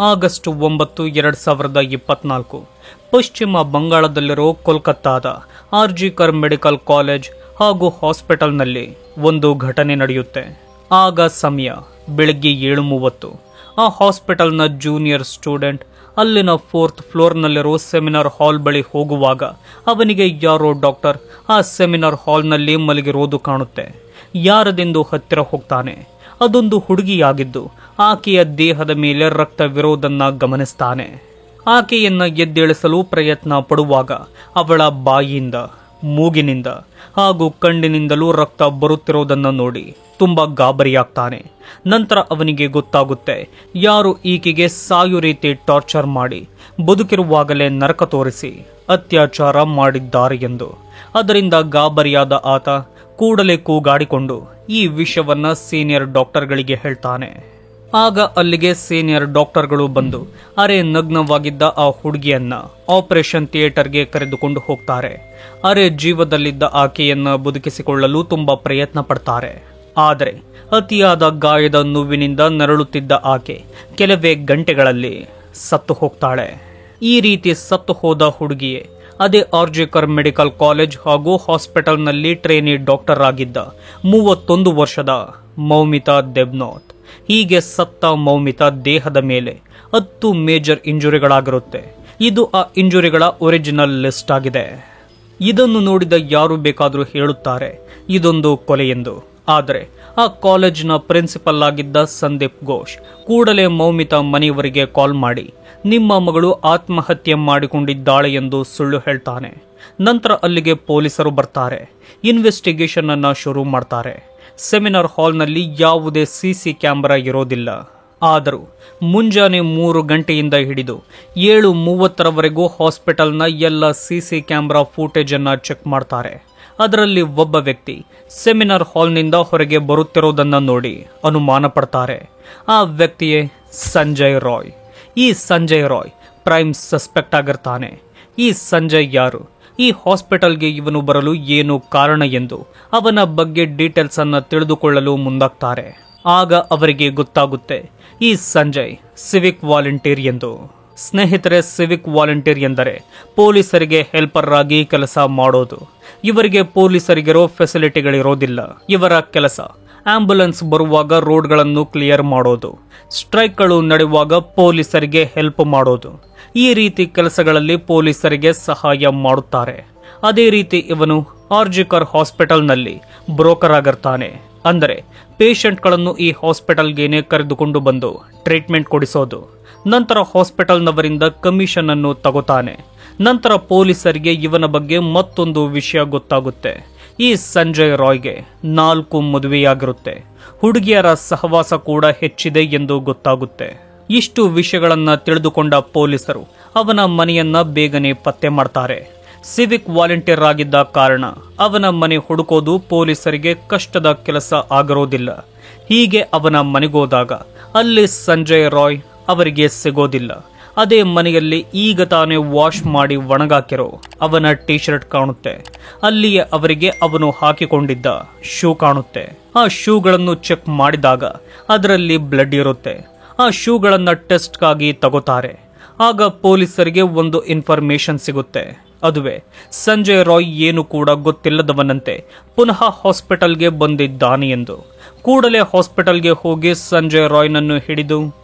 August 9, 2024 ಪಶ್ಚಿಮ ಬಂಗಾಳದಲ್ಲಿರೋ ಕೋಲ್ಕತ್ತಾದ RG Kar medical college ಹಾಗೂ ಹಾಸ್ಪಿಟಲ್ನಲ್ಲಿ ಒಂದು ಘಟನೆ ನಡೆಯುತ್ತೆ. ಆಗ ಸಮಯ ಬೆಳಗ್ಗೆ 7:30. ಆ ಹಾಸ್ಪಿಟಲ್ನ ಜೂನಿಯರ್ ಸ್ಟೂಡೆಂಟ್ ಅಲ್ಲಿನ 4th ಫ್ಲೋರ್ನಲ್ಲಿರೋ ಸೆಮಿನಾರ್ ಹಾಲ್ ಬಳಿ ಹೋಗುವಾಗ ಅವನಿಗೆ ಯಾರೋ ಡಾಕ್ಟರ್ ಆ ಸೆಮಿನಾರ್ ಹಾಲ್ನಲ್ಲಿ ಮಲಗಿರೋದು ಕಾಣುತ್ತೆ. ಯಾರದೆಂದು ಹತ್ತಿರ ಹೋಗ್ತಾನೆ. ಅದೊಂದು ಹುಡುಗಿಯಾಗಿದ್ದು ಆಕೆಯ ದೇಹದ ಮೇಲೆ ರಕ್ತವಿರೋದನ್ನ ಗಮನಿಸ್ತಾನೆ. ಆಕೆಯನ್ನ ಎದ್ದೇಳಿಸಲು ಪ್ರಯತ್ನ ಪಡುವಾಗ ಅವಳ ಬಾಯಿಯಿಂದ, ಮೂಗಿನಿಂದ ಹಾಗೂ ಕಣ್ಣಿನಿಂದಲೂ ರಕ್ತ ಬರುತ್ತಿರೋದನ್ನ ನೋಡಿ ತುಂಬಾ ಗಾಬರಿಯಾಗ್ತಾನೆ. ನಂತರ ಅವನಿಗೆ ಗೊತ್ತಾಗುತ್ತೆ ಯಾರು ಈಕೆಗೆ ಸಾಯು ರೀತಿ ಟಾರ್ಚರ್ ಮಾಡಿ ಬದುಕಿರುವಾಗಲೇ ನರಕ ತೋರಿಸಿ ಅತ್ಯಾಚಾರ ಮಾಡಿದ್ದಾರೆ ಎಂದು. ಅದರಿಂದ ಗಾಬರಿಯಾದ ಆತ ಕೂಡಲೇ ಕೂಗಾಡಿಕೊಂಡು ಈ ವಿಷಯವನ್ನ ಸೀನಿಯರ್ ಡಾಕ್ಟರ್ಗಳಿಗೆ ಹೇಳ್ತಾನೆ. ಆಗ ಅಲ್ಲಿಗೆ ಸೀನಿಯರ್ ಡಾಕ್ಟರ್ಗಳು ಬಂದು ಅರೆ ನಗ್ನವಾಗಿದ್ದ ಆ ಹುಡುಗಿಯನ್ನ ಆಪರೇಷನ್ ಥಿಯೇಟರ್ಗೆ ಕರೆದುಕೊಂಡು ಹೋಗ್ತಾರೆ. ಅರೆ ಜೀವದಲ್ಲಿದ್ದ ಆಕೆಯನ್ನ ಬದುಕಿಸಿಕೊಳ್ಳಲು ತುಂಬಾ ಪ್ರಯತ್ನ ಪಡ್ತಾರೆ. ಆದರೆ ಅತಿಯಾದ ಗಾಯದ ನೋವಿನಿಂದ ನರಳುತ್ತಿದ್ದ ಆಕೆ ಕೆಲವೇ ಗಂಟೆಗಳಲ್ಲಿ ಸತ್ತು ಹೋಗ್ತಾಳೆ. ಈ ರೀತಿ ಸತ್ತು ಹೋದ ಹುಡುಗಿಯೇ ಅದೇ ಆರ್ಜಿಕರ್ ಮೆಡಿಕಲ್ ಕಾಲೇಜ್ ಹಾಗೂ ಹಾಸ್ಪಿಟಲ್ನಲ್ಲಿ ಟ್ರೇನಿ ಡಾಕ್ಟರ್ ಆಗಿದ್ದ 31 ವರ್ಷದ ಮೌಮಿತಾ ದೆಬ್ನಾಥ್. ಹೀಗೆ ಸತ್ತ ಮೌಮಿತಾ ದೇಹದ ಮೇಲೆ 10 ಮೇಜರ್ ಇಂಜುರಿಗಳಾಗಿರುತ್ತೆ. ಇದು ಆ ಇಂಜುರಿಗಳ ಒರಿಜಿನಲ್ ಲಿಸ್ಟ್ ಆಗಿದೆ. ಇದನ್ನು ನೋಡಿದ ಯಾರು ಬೇಕಾದರೂ ಹೇಳುತ್ತಾರೆ ಇದೊಂದು ಕೊಲೆ ಎಂದು. ಆದರೆ ಆ ಕಾಲೇಜಿನ ಪ್ರಿನ್ಸಿಪಲ್ ಆಗಿದ್ದ ಸಂದೀಪ್ ಘೋಷ್ ಕೂಡಲೇ ಮೌಮಿತಾ ಮನೆಯವರಿಗೆ ಕಾಲ್ ಮಾಡಿ ನಿಮ್ಮ ಮಗಳು ಆತ್ಮಹತ್ಯೆ ಮಾಡಿಕೊಂಡಿದ್ದಾಳೆ ಎಂದು ಸುಳ್ಳು ಹೇಳ್ತಾನೆ. ನಂತರ ಅಲ್ಲಿಗೆ ಪೊಲೀಸರು ಬರ್ತಾರೆ. ಇನ್ವೆಸ್ಟಿಗೇಷನ್ ಅನ್ನ ಶುರು ಮಾಡ್ತಾರೆ. ಸೆಮಿನಾರ್ ಹಾಲ್ನಲ್ಲಿ ಯಾವುದೇ ಸಿಸಿ ಕ್ಯಾಮೆರಾ ಇರೋದಿಲ್ಲ. ಆದರೂ ಮುಂಜಾನೆ 3 ಗಂಟೆಯಿಂದ ಹಿಡಿದು 7:30ರವರೆಗೂ ಹಾಸ್ಪಿಟಲ್ನ ಎಲ್ಲ ಸಿಸಿ ಕ್ಯಾಮೆರಾ ಫೂಟೇಜ್ ಅನ್ನ ಚೆಕ್ ಮಾಡ್ತಾರೆ. ಅದರಲ್ಲಿ ಒಬ್ಬ ವ್ಯಕ್ತಿ ಸೆಮಿನಾರ್ ಹಾಲ್ನಿಂದ ಹೊರಗೆ ಬರುತ್ತಿರೋದನ್ನ ನೋಡಿ ಅನುಮಾನ ಪಡ್ತಾರೆ. ಆ ವ್ಯಕ್ತಿಯೇ ಸಂಜಯ್ ರಾಯ್. ಈ ಸಂಜಯ್ ರಾಯ್ ಪ್ರೈಮ್ ಸಸ್ಪೆಕ್ಟ್ ಆಗಿರ್ತಾನೆ. ಈ ಸಂಜಯ್ ಯಾರು, ಈ ಹಾಸ್ಪಿಟಲ್ಗೆ ಇವನು ಬರಲು ಏನು ಕಾರಣ ಎಂದು ಅವನ ಬಗ್ಗೆ ಡೀಟೇಲ್ಸ್ ಅನ್ನ ತಿಳಿದುಕೊಳ್ಳಲು ಮುಂದಾಗ್ತಾರೆ. ಆಗ ಅವರಿಗೆ ಗೊತ್ತಾಗುತ್ತೆ ಈ ಸಂಜಯ್ ಸಿವಿಕ್ ವಾಲಂಟಿಯರ್ ಎಂದು. ಸ್ನೇಹಿತರೆ, ಸಿವಿಕ್ ವಾಲಂಟಿಯರ್ ಎಂದರೆ ಪೊಲೀಸರಿಗೆ ಹೆಲ್ಪರ್ ಆಗಿ ಕೆಲಸ ಮಾಡೋದು. ಇವರಿಗೆ ಪೊಲೀಸರಿಗಿರೋ ಫೆಸಿಲಿಟಿಗಳಿರೋದಿಲ್ಲ. ಇವರ ಕೆಲಸ ಆಂಬ್ಯುಲೆನ್ಸ್ ಬರುವಾಗ ರೋಡ್ಗಳನ್ನು ಕ್ಲಿಯರ್ ಮಾಡೋದು, ಸ್ಟ್ರೈಕ್ಗಳು ನಡೆಯುವಾಗ ಪೊಲೀಸರಿಗೆ ಹೆಲ್ಪ್ ಮಾಡೋದು. ಈ ರೀತಿ ಕೆಲಸಗಳಲ್ಲಿ ಪೊಲೀಸರಿಗೆ ಸಹಾಯ ಮಾಡುತ್ತಾರೆ. ಅದೇ ರೀತಿ ಇವನು ಆರ್ಜಿಕರ್ ಹಾಸ್ಪಿಟಲ್ನಲ್ಲಿ ಬ್ರೋಕರ್ ಆಗಿರ್ತಾನೆ. ಅಂದರೆ ಪೇಷಂಟ್ಗಳನ್ನು ಈ ಹಾಸ್ಪಿಟಲ್ಗೇನೆ ಕರೆದುಕೊಂಡು ಬಂದು ಟ್ರೀಟ್ಮೆಂಟ್ ಕೊಡಿಸೋದು. ನಂತರ ಹಾಸ್ಪಿಟಲ್ನವರಿಂದ ಕಮಿಷನ್ ಅನ್ನು ತಗೋತಾನೆ. ನಂತರ ಪೊಲೀಸರಿಗೆ ಇವನ ಬಗ್ಗೆ ಮತ್ತೊಂದು ವಿಷಯ ಗೊತ್ತಾಗುತ್ತೆ. ಈ ಸಂಜಯ್ ರಾಯ್ಗೆ 4 ಮದುವೆಯಾಗಿರುತ್ತೆ. ಹುಡುಗಿಯರ ಸಹವಾಸ ಕೂಡ ಹೆಚ್ಚಿದೆ ಎಂದು ಗೊತ್ತಾಗುತ್ತೆ. ಇಷ್ಟು ವಿಷಯಗಳನ್ನ ತಿಳಿದುಕೊಂಡ ಪೊಲೀಸರು ಅವನ ಮನೆಯನ್ನ ಬೇಗನೆ ಪತ್ತೆ ಮಾಡ್ತಾರೆ. ಸಿವಿಕ್ ವಾಲಂಟಿಯರ್ ಆಗಿದ್ದ ಕಾರಣ ಅವನ ಮನೆ ಹುಡುಕೋದು ಪೊಲೀಸರಿಗೆ ಕಷ್ಟದ ಕೆಲಸ ಆಗಿರೋದಿಲ್ಲ. ಹೀಗೆ ಅವನ ಮನೆಗೋದಾಗ ಅಲ್ಲಿ ಸಂಜಯ್ ರಾಯ್ ಅವರಿಗೆ ಸಿಗೋದಿಲ್ಲ. ಅದೇ ಮನೆಯಲ್ಲಿ ಈಗ ತಾನೇ ವಾಶ್ ಮಾಡಿ ಒಣಗಾಕಿರೋ ಅವನ ಟೀ ಶರ್ಟ್ ಕಾಣುತ್ತೆ. ಅಲ್ಲಿಯೇ ಅವರಿಗೆ ಅವನು ಹಾಕಿಕೊಂಡಿದ್ದ ಶೂ ಕಾಣುತ್ತೆ. ಆ ಶೂಗಳನ್ನು ಚೆಕ್ ಮಾಡಿದಾಗ ಅದರಲ್ಲಿ ಬ್ಲಡ್ ಇರುತ್ತೆ. ಆ ಶೂಗಳನ್ನ ಟೆಸ್ಟ್ಗಾಗಿ ತಗೋತಾರೆ. ಆಗ ಪೊಲೀಸರಿಗೆ ಒಂದು ಇನ್ಫಾರ್ಮೇಶನ್ ಸಿಗುತ್ತೆ. ಅದುವೇ ಸಂಜಯ್ ರಾಯ್ ಏನು ಕೂಡ ಗೊತ್ತಿಲ್ಲದವನಂತೆ ಪುನಃ ಹಾಸ್ಪಿಟಲ್ಗೆ ಬಂದಿದ್ದಾನೆ ಎಂದು. ಕೂಡಲೇ ಹಾಸ್ಪಿಟಲ್ಗೆ ಹೋಗಿ ಸಂಜಯ್ ರಾಯ್ನನ್ನು ಹಿಡಿದು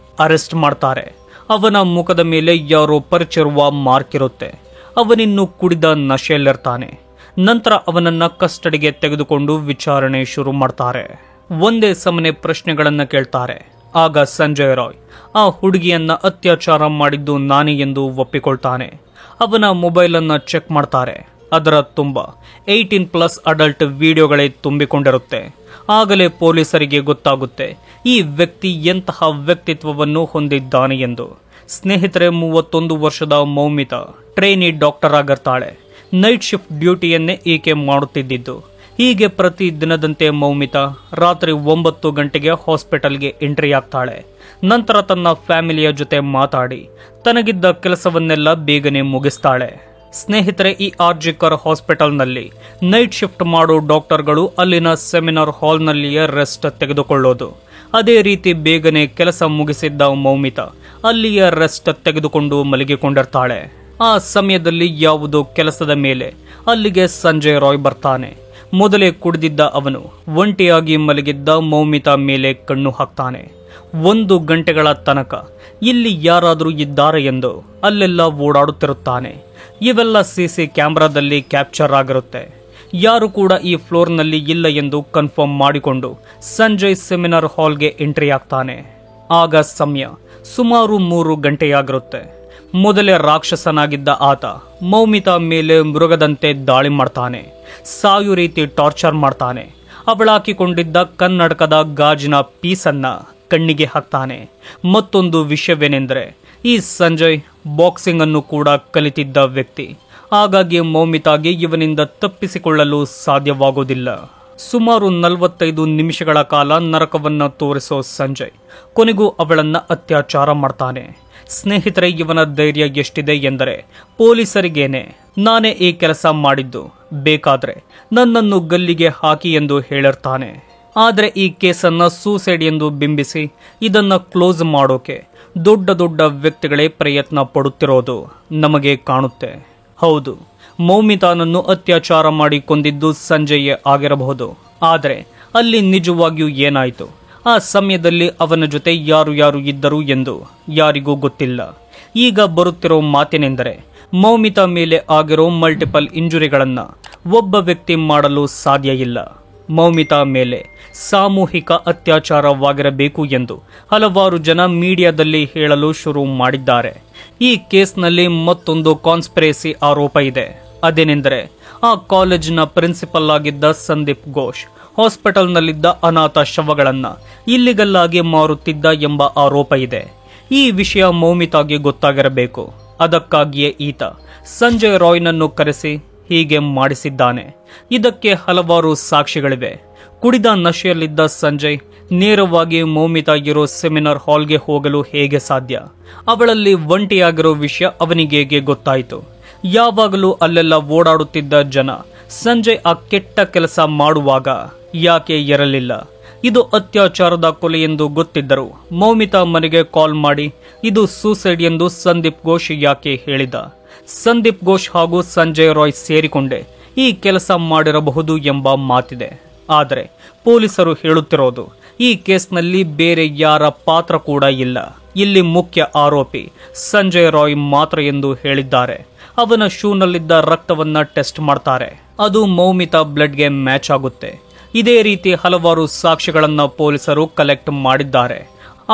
ಅರೆಸ್ಟ್ ಮಾಡ್ತಾರೆ. ಅವನ ಮುಖದ ಮೇಲೆ ಯಾರೋ ಪರಿಚಿರುವ ಮಾರ್ಕ್ ಇರುತ್ತೆ. ಅವನಿನ್ನು ಕುಡಿದ ನಶೆಯಲ್ಲಿರ್ತಾನೆ. ನಂತರ ಅವನನ್ನ ಕಸ್ಟಡಿಗೆ ತೆಗೆದುಕೊಂಡು ವಿಚಾರಣೆ ಶುರು ಮಾಡ್ತಾರೆ. ಒಂದೇ ಸಮನೆ ಪ್ರಶ್ನೆಗಳನ್ನ ಕೇಳ್ತಾರೆ. ಆಗ ಸಂಜಯ್ ರಾಯ್ ಆ ಹುಡುಗಿಯನ್ನ ಅತ್ಯಾಚಾರ ಮಾಡಿದ್ದು ನಾನೇ ಎಂದು ಒಪ್ಪಿಕೊಳ್ತಾನೆ. ಅವನ ಮೊಬೈಲ್ ಅನ್ನ ಚೆಕ್ ಮಾಡ್ತಾರೆ. ಅದರ ತುಂಬ 18+ ಅಡಲ್ಟ್ ವಿಡಿಯೋಗಳೇ ತುಂಬಿಕೊಂಡಿರುತ್ತೆ. ಆಗಲೇ ಪೊಲೀಸರಿಗೆ ಗೊತ್ತಾಗುತ್ತೆ ಈ ವ್ಯಕ್ತಿ ಎಂತಹ ವ್ಯಕ್ತಿತ್ವವನ್ನು ಹೊಂದಿದ್ದಾನೆ ಎಂದು. ಸ್ನೇಹಿತರೆ, 31 ವರ್ಷದ Moumita trainee doctor ಆಗಿರ್ತಾಳೆ. Night shift ಡ್ಯೂಟಿಯನ್ನೇ ಈಕೆ ಮಾಡುತ್ತಿದ್ದು. ಹೀಗೆ ಪ್ರತಿ ದಿನದಂತೆ ಮೌಮಿತಾ ರಾತ್ರಿ 9 ಗಂಟೆಗೆ ಹಾಸ್ಪಿಟಲ್ಗೆ ಎಂಟ್ರಿ ಆಗ್ತಾಳೆ. ನಂತರ ತನ್ನ ಫ್ಯಾಮಿಲಿಯ ಜೊತೆ ಮಾತಾಡಿ ತನಗಿದ್ದ ಕೆಲಸವನ್ನೆಲ್ಲ ಬೇಗನೆ ಮುಗಿಸ್ತಾಳೆ. ಸ್ನೇಹಿತರೆ, ಈ ಆರ್ಜಿ ಕರ್ ಹಾಸ್ಪಿಟಲ್ನಲ್ಲಿ ನೈಟ್ ಶಿಫ್ಟ್ ಮಾಡೋ ಡಾಕ್ಟರ್ಗಳು ಅಲ್ಲಿನ ಸೆಮಿನಾರ್ ಹಾಲ್ನಲ್ಲಿಯೇ ರೆಸ್ಟ್ ತೆಗೆದುಕೊಳ್ಳೋದು. ಅದೇ ರೀತಿ ಬೇಗನೆ ಕೆಲಸ ಮುಗಿಸಿದ್ದ ಮೌಮಿತಾ ಅಲ್ಲಿಯೇ ರೆಸ್ಟ್ ತೆಗೆದುಕೊಂಡು ಮಲಗಿಕೊಂಡಿರ್ತಾಳೆ. ಆ ಸಮಯದಲ್ಲಿ ಯಾವುದೋ ಕೆಲಸದ ಮೇಲೆ ಅಲ್ಲಿಗೆ ಸಂಜಯ್ ರಾಯ್ ಬರ್ತಾನೆ. ಮೊದಲೇ ಕುಡಿದಿದ್ದ ಅವನು ಒಂಟಿಯಾಗಿ ಮಲಗಿದ್ದ ಮೌಮಿತಾ ಮೇಲೆ ಕಣ್ಣು ಹಾಕ್ತಾನೆ. 1 ಗಂಟೆಗಳ ತನಕ ಇಲ್ಲಿ ಯಾರಾದರೂ ಇದ್ದಾರೆ ಎಂದು ಅಲ್ಲೆಲ್ಲ ಓಡಾಡುತ್ತಿರುತ್ತಾನೆ. ಇವೆಲ್ಲ ಸಿಸಿ ಕ್ಯಾಮೆರಾದಲ್ಲಿ ಕ್ಯಾಪ್ಚರ್ ಆಗಿರುತ್ತೆ. ಯಾರು ಕೂಡ ಈ ಫ್ಲೋರ್ನಲ್ಲಿ ಇಲ್ಲ ಎಂದು ಕನ್ಫರ್ಮ್ ಮಾಡಿಕೊಂಡು ಸಂಜಯ್ ಸೆಮಿನಾರ್ ಹಾಲ್ಗೆ ಎಂಟ್ರಿ ಆಗ್ತಾನೆ. ಆಗ ಸಮಯ ಸುಮಾರು 3 ಗಂಟೆಯಾಗಿರುತ್ತೆ. ಮೊದಲೇ ರಾಕ್ಷಸನಾಗಿದ್ದ ಆತ ಮೌಮಿತಾ ಮೇಲೆ ಮೃಗದಂತೆ ದಾಳಿ ಮಾಡ್ತಾನೆ. ಸಾಯು ರೀತಿ ಟಾರ್ಚರ್ ಮಾಡ್ತಾನೆ. ಅವಳಾಕಿಕೊಂಡಿದ್ದ ಕನ್ನಡಕದ ಗಾಜಿನ ಪೀಸನ್ನ ಕಣ್ಣಿಗೆ ಹಾಕ್ತಾನೆ. ಮತ್ತೊಂದು ವಿಷಯವೇನೆಂದರೆ, ಈ ಸಂಜಯ್ ಬಾಕ್ಸಿಂಗ್ ಅನ್ನು ಕೂಡ ಕಲಿತಿದ್ದ ವ್ಯಕ್ತಿ. ಹಾಗಾಗಿ ಮೌಮಿತಾಗೆ ಇವನಿಂದ ತಪ್ಪಿಸಿಕೊಳ್ಳಲು ಸಾಧ್ಯವಾಗುವುದಿಲ್ಲ. ಸುಮಾರು 45 ನಿಮಿಷಗಳ ಕಾಲ ನರಕವನ್ನ ತೋರಿಸೋ ಸಂಜಯ್ ಕೊನೆಗೂ ಅವಳನ್ನ ಅತ್ಯಾಚಾರ ಮಾಡ್ತಾನೆ. ಸ್ನೇಹಿತರೆ, ಇವನ ಧೈರ್ಯ ಎಷ್ಟಿದೆ ಎಂದರೆ, ಪೊಲೀಸರಿಗೇನೆ ನಾನೇ ಈ ಕೆಲಸ ಮಾಡಿದ್ದು, ಬೇಕಾದ್ರೆ ನನ್ನನ್ನು ಗಲ್ಲಿಗೆ ಹಾಕಿ ಎಂದು ಹೇಳಿರ್ತಾನೆ. ಆದರೆ ಈ ಕೇಸನ್ನ ಸೂಸೈಡ್ ಎಂದು ಬಿಂಬಿಸಿ ಇದನ್ನ ಕ್ಲೋಸ್ ಮಾಡೋಕೆ ದೊಡ್ಡ ದೊಡ್ಡ ವ್ಯಕ್ತಿಗಳೇ ಪ್ರಯತ್ನ ಪಡುತ್ತಿರೋದು ನಮಗೆ ಕಾಣುತ್ತೆ. ಹೌದು, ಮೌಮಿತಾನನ್ನು ಅತ್ಯಾಚಾರ ಮಾಡಿ ಕೊಂದಿದ್ದು ಸಂಜಯ್ ಆಗಿರಬಹುದು. ಆದರೆ ಅಲ್ಲಿ ನಿಜವಾಗಿಯೂ ಏನಾಯಿತು, ಆ ಸಮಯದಲ್ಲಿ ಅವನ ಜೊತೆ ಯಾರು ಇದ್ದರು ಎಂದು ಯಾರಿಗೂ ಗೊತ್ತಿಲ್ಲ. ಈಗ ಬರುತ್ತಿರೋ ಮಾತೇನೆಂದರೆ, ಮೌಮಿತಾ ಮೇಲೆ ಆಗಿರೋ ಮಲ್ಟಿಪಲ್ ಇಂಜುರಿಗಳನ್ನ ಒಬ್ಬ ವ್ಯಕ್ತಿ ಮಾಡಲು ಸಾಧ್ಯ ಇಲ್ಲ. ಮೌಮಿತಾ ಮೇಲೆ ಸಾಮೂಹಿಕ ಅತ್ಯಾಚಾರವಾಗಿರಬೇಕು ಎಂದು ಹಲವಾರು ಜನ ಮೀಡಿಯಾದಲ್ಲಿ ಹೇಳಲು ಶುರು ಮಾಡಿದ್ದಾರೆ. ಈ ಕೇಸ್ನಲ್ಲಿ ಮತ್ತೊಂದು ಕಾನ್ಸ್ಪಿರೇಸಿ ಆರೋಪ ಇದೆ. ಅದೇನೆಂದರೆ, ಆ ಕಾಲೇಜಿನ ಪ್ರಿನ್ಸಿಪಲ್ ಆಗಿದ್ದ ಸಂದೀಪ್ ಘೋಷ್ ಹಾಸ್ಪಿಟಲ್ನಲ್ಲಿದ್ದ ಅನಾಥ ಶವಗಳನ್ನ ಇಲ್ಲಿಗಲ್ಲಾಗಿ ಮಾರುತ್ತಿದ್ದ ಎಂಬ ಆರೋಪ ಇದೆ. ಈ ವಿಷಯ ಮೌಮಿತಾಗೆ ಗೊತ್ತಾಗಿರಬೇಕು. ಅದಕ್ಕಾಗಿಯೇ ಈತ ಸಂಜಯ್ ರಾಯ್ನನ್ನು ಕರೆಸಿ ಹೀಗೆ ಮಾಡಿಸಿದ್ದಾನೆ. ಇದಕ್ಕೆ ಹಲವಾರು ಸಾಕ್ಷಿಗಳಿವೆ. ಕುಡಿದ ನಶೆಯಲ್ಲಿದ್ದ ಸಂಜಯ್ ನೇರವಾಗಿ ಮೌಮಿತಾ ಇರೋ ಸೆಮಿನಾರ್ ಹಾಲ್ಗೆ ಹೋಗಲು ಹೇಗೆ ಸಾಧ್ಯ? ಅವಳಲ್ಲಿ ಒಂಟಿಯಾಗಿರೋ ವಿಷಯ ಅವನಿಗೆ ಹೇಗೆ ಗೊತ್ತಾಯಿತು? ಯಾವಾಗಲೂ ಅಲ್ಲೆಲ್ಲ ಓಡಾಡುತ್ತಿದ್ದ ಜನ ಸಂಜಯ್ ಆ ಕೆಟ್ಟ ಕೆಲಸ ಮಾಡುವಾಗ ಯಾಕೆ ಇರಲಿಲ್ಲ? ಇದು ಅತ್ಯಾಚಾರದ ಕೊಲೆ ಎಂದು ಗೊತ್ತಿದ್ದರು ಮೌಮಿತಾ ಮನೆಗೆ ಕಾಲ್ ಮಾಡಿ ಇದು ಸೂಸೈಡ್ ಎಂದು ಸಂದೀಪ್ ಘೋಷ್ ಯಾಕೆ ಹೇಳಿದ? ಸಂದೀಪ್ ಘೋಷ್ ಹಾಗೂ ಸಂಜಯ್ ರಾಯ್ ಸೇರಿಕೊಂಡೇ ಈ ಕೆಲಸ ಮಾಡಿರಬಹುದು ಎಂಬ ಮಾತಿದೆ. ಆದರೆ ಪೊಲೀಸರು ಹೇಳುತ್ತಿರೋದು, ಈ ಕೇಸ್ನಲ್ಲಿ ಬೇರೆ ಯಾರ ಪಾತ್ರ ಕೂಡ ಇಲ್ಲ. ಇಲ್ಲಿ ಮುಖ್ಯ ಆರೋಪಿ ಸಂಜಯ್ ರಾಯ್ ಮಾತ್ರ ಎಂದು ಹೇಳಿದ್ದಾರೆ. ಅವನ ಶೂನಲ್ಲಿದ್ದ ರಕ್ತವನ್ನ ಟೆಸ್ಟ್ ಮಾಡ್ತಾರೆ. ಅದು ಮೌಮಿತಾ ಬ್ಲಡ್ಗೆ ಮ್ಯಾಚ್ ಆಗುತ್ತೆ. ಇದೇ ರೀತಿ ಹಲವಾರು ಸಾಕ್ಷಿಗಳನ್ನ ಪೊಲೀಸರು ಕಲೆಕ್ಟ್ ಮಾಡಿದ್ದಾರೆ.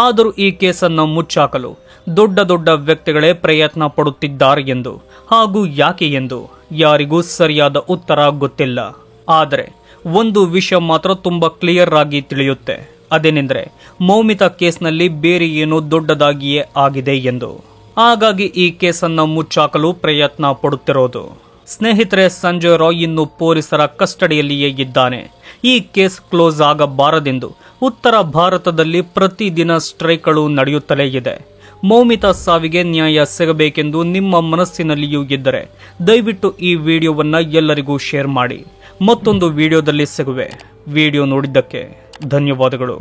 ಆದರೂ ಈ ಕೇಸನ್ನು ಮುಚ್ಚಾಕಲು ದೊಡ್ಡ ದೊಡ್ಡ ವ್ಯಕ್ತಿಗಳೇ ಪ್ರಯತ್ನ ಪಡುತ್ತಿದ್ದಾರೆ ಎಂದು, ಹಾಗೂ ಯಾಕೆ ಎಂದು ಯಾರಿಗೂ ಸರಿಯಾದ ಉತ್ತರ ಗೊತ್ತಿಲ್ಲ. ಆದರೆ ಒಂದು ವಿಷಯ ಮಾತ್ರ ತುಂಬಾ ಕ್ಲಿಯರ್ ಆಗಿ ತಿಳಿಯುತ್ತೆ. ಅದೇನೆಂದರೆ, ಮೌಮಿತಾ ಕೇಸ್ನಲ್ಲಿ ಬೇರೆ ಏನೋ ದೊಡ್ಡದಾಗಿಯೇ ಆಗಿದೆ ಎಂದು. ಹಾಗಾಗಿ ಈ ಕೇಸನ್ನು ಮುಚ್ಚಾಕಲು ಪ್ರಯತ್ನ ಪಡುತ್ತಿರೋದು. ಸ್ನೇಹಿತರೆ, ಸಂಜಯ್ ರಾಯ್ ಇನ್ನು ಪೊಲೀಸರ ಕಸ್ಟಡಿಯಲ್ಲಿಯೇ ಇದ್ದಾನೆ. ಈ ಕೇಸ್ ಕ್ಲೋಸ್ ಆಗಬಾರದೆಂದು ಉತ್ತರ ಭಾರತದಲ್ಲಿ ಪ್ರತಿದಿನ ಸ್ಟ್ರೈಕ್ಗಳು ನಡೆಯುತ್ತಲೇ ಇದೆ. ಮೌಮಿತಾ ಸಾವಿಗೆ ನ್ಯಾಯ ಸಿಗಬೇಕೆಂದು ನಿಮ್ಮ ಮನಸ್ಸಿನಲ್ಲಿಯೂ ಇದ್ದರೆ ದಯವಿಟ್ಟು ಈ ವಿಡಿಯೋವನ್ನ ಎಲ್ಲರಿಗೂ ಶೇರ್ ಮಾಡಿ. ಮತ್ತೊಂದು ವಿಡಿಯೋದಲ್ಲಿ ಸಿಗುವೆ. ವಿಡಿಯೋ ನೋಡಿದ್ದಕ್ಕೆ ಧನ್ಯವಾದಗಳು.